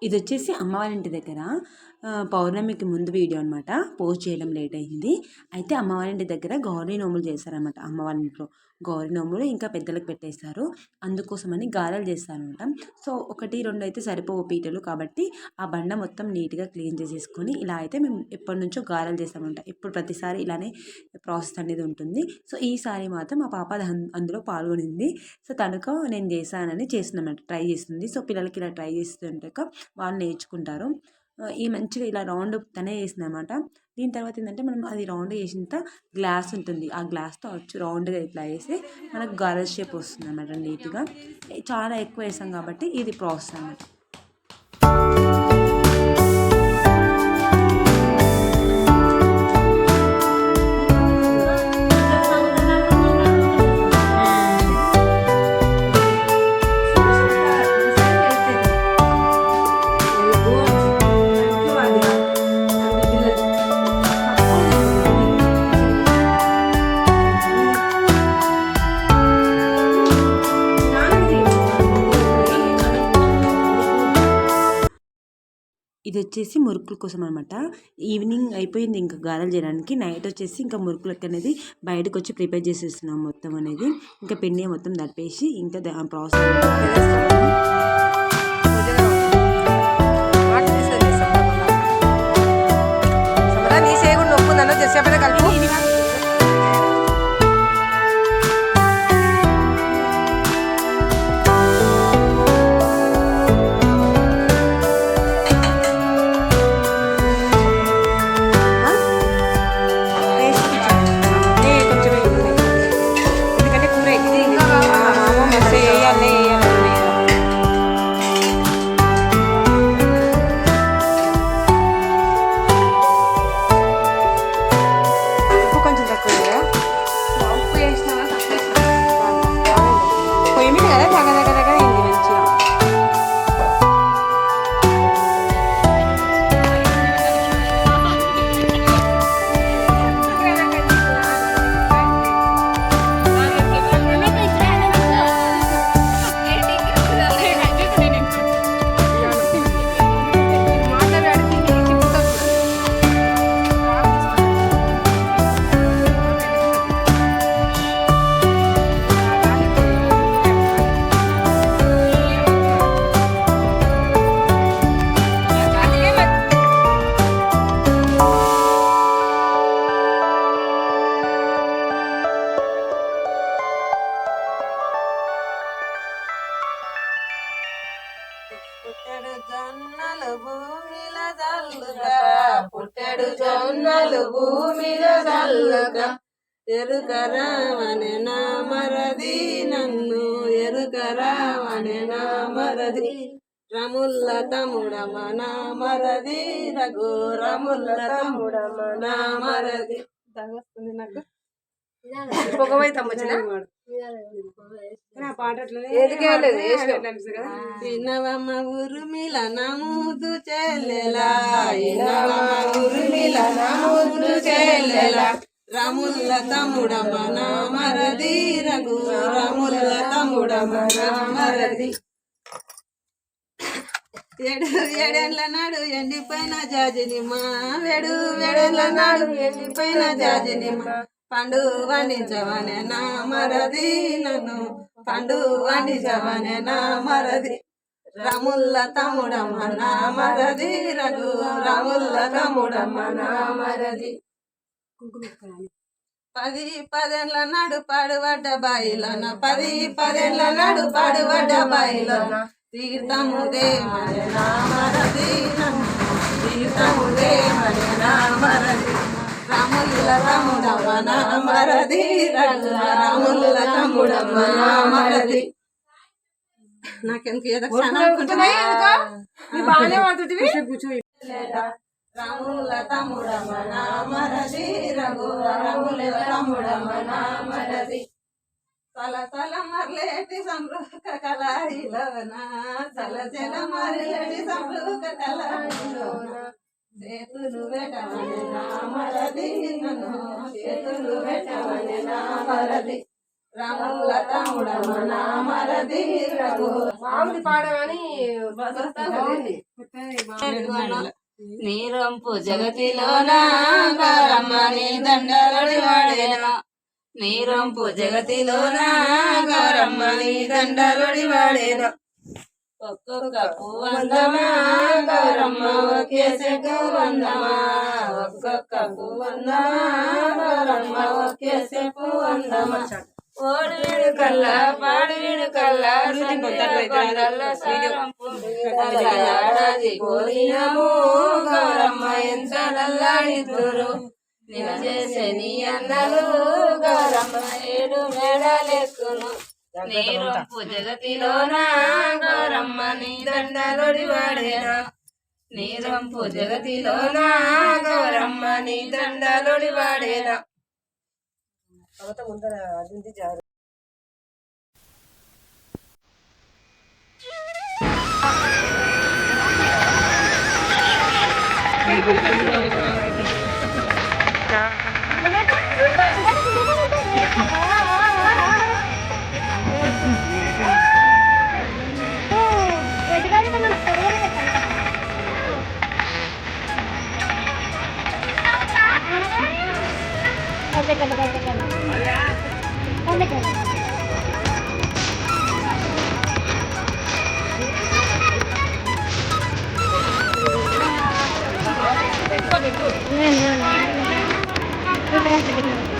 ఇది వచ్చేసి అమ్మ వాళ్ళ ఇంటి దగ్గర పౌర్ణమికి ముందు వీడియో అనమాట. పోస్ట్ చేయడం లేట్ అయింది. అయితే అమ్మ వాళ్ళ ఇంటి దగ్గర గౌరీ నోములు చేశారనమాట. అమ్మ వాళ్ళ ఇంట్లో గౌరీ నోములు ఇంకా పెద్దలకు పెట్టేస్తారు. అందుకోసమని గారెలు చేస్తారనమాట. సో 1, 2 అయితే సరిపోవు పీటలు, కాబట్టి ఆ బండ మొత్తం నీట్గా క్లీన్ చేసేసుకొని ఇలా అయితే మేము ఎప్పటి నుంచో గారెలు చేస్తామంట. ఇప్పుడు ప్రతిసారి ఇలానే ప్రాసెస్ అనేది ఉంటుంది. సో ఈసారి మాత్రం మా పాప అందులో పాల్గొనింది. సో తనకు నేను చేశానని చేసినమాట, ట్రై చేస్తుంది. సో పిల్లలకి ఇలా ట్రై చేస్తుంటాక వాళ్ళు నేర్చుకుంటారు. ఈ మంచిగా ఇలా రౌండ్ తనే చేసిందనమాట. దీని తర్వాత ఏంటంటే మనం అది రౌండ్ చేసినంత గ్లాస్ ఉంటుంది, ఆ గ్లాస్తో వచ్చి రౌండ్గా ఇట్లా వేసి మనకు గారెల షేప్ వస్తుంది అనమాట నీట్గా. చాలా ఎక్కువ వేసాం కాబట్టి ఇది ప్రాసెస్ అనమాట. ఇది వచ్చేసి మురుకుల కోసం అనమాట. ఈవినింగ్ అయిపోయింది ఇంకా గారెలు చేయడానికి. నైట్ వచ్చేసి ఇంకా మురుకులకి అనేది బయటకు వచ్చి ప్రిపేర్ చేసేస్తున్నాం మొత్తం అనేది. ఇంకా పిండి మొత్తం తడిపేసి ఇంకా ప్రాసెస్ పుట్టెడు జొన్నలు భూమిలో జల్లుగా ఎరుకరావనే నా మరది నన్ను ఎరుకరావనే నా మరది రముల్ల తమ్ముడమ నా మరది రఘు రముల్ల తమ్ముడమ నా మరది వస్తుంది నాకు పొగవైతే ఇన్నవమ్మ ఉరుమిల నమూదు చెల్లెలా ఇన్నవమ్మ ఉరుమిల నమూదు చెల్లెలా రముల్ల తమ్ముడమ్మ నా మరది రఘు రముల్ల తమ్ముడమ్మ నా మరది ఏడేళ్ల నాడు ఎండిపోయిన జాజినిమా వేడేళ్ల నాడు ఎండిపోయిన జాజినిమా పండు వండించవనే నా మరది నన్ను పండు వండించవనే నా మరది రముల్ల తమ్ముడమ్మ నా మరది రఘు రముల్ల తమ్ముడమ్మ నా మరది 10 నాడు పాడుబడ్డ బాయిలోన 10 నాడు పాడుబడ్డ బాయిలోన తీర్థముదే మన నా మరది నన్ను తీర్థముదే మన నా మరది రాముల తమ్ముడమ్మ నా మరది రాముల తమ్ముడమ్మ నా మరది నాకెందుకు ఏదో రాముల తమ్ముడమ్మ నా మరది రఘు రాముల తమ్ముడమ్మ నా మరది సలసల మరలేటి సంపృక కళాయిలోన సలసల మరలేటి సంపృక కళాయిలోన చేతులు పెట్టవనే నా మరది నన్ను చేతులు పెట్టవనే నా మరది రాముల తమ్ముడమన మరది రఘు మామిడి పాడమని నీరంపు జగతిలోన గౌరమ్మని దండలడి వాడేనా నీరంపు జగతిలోన గౌరమ్మని దండలడి వాడేనా ఒక్కొక్క పువ్వందమా గౌరమ్మ ఒకేసే పువ్వందమా ఒక్కొక్క పువ్వందమా గౌరమ్మ ఒకేసే పువ్వందమా ఓడి వీడు కల్లా పాడి వీడు కల్లా ఏడాది కోరినము గౌరమ్మ ఎంత నల్లాడితురు నేను చేసే నీ అన్నలు గౌరమ్మ ఏడు మేడలెక్కును నీరంపు జగతిలోన గౌరమ్మ నీ దండలొడి వాడేనా నీరంపు జగతిలోన గౌరమ్మ నీ దండలొడి వాడేనా ముందర అది జారు No.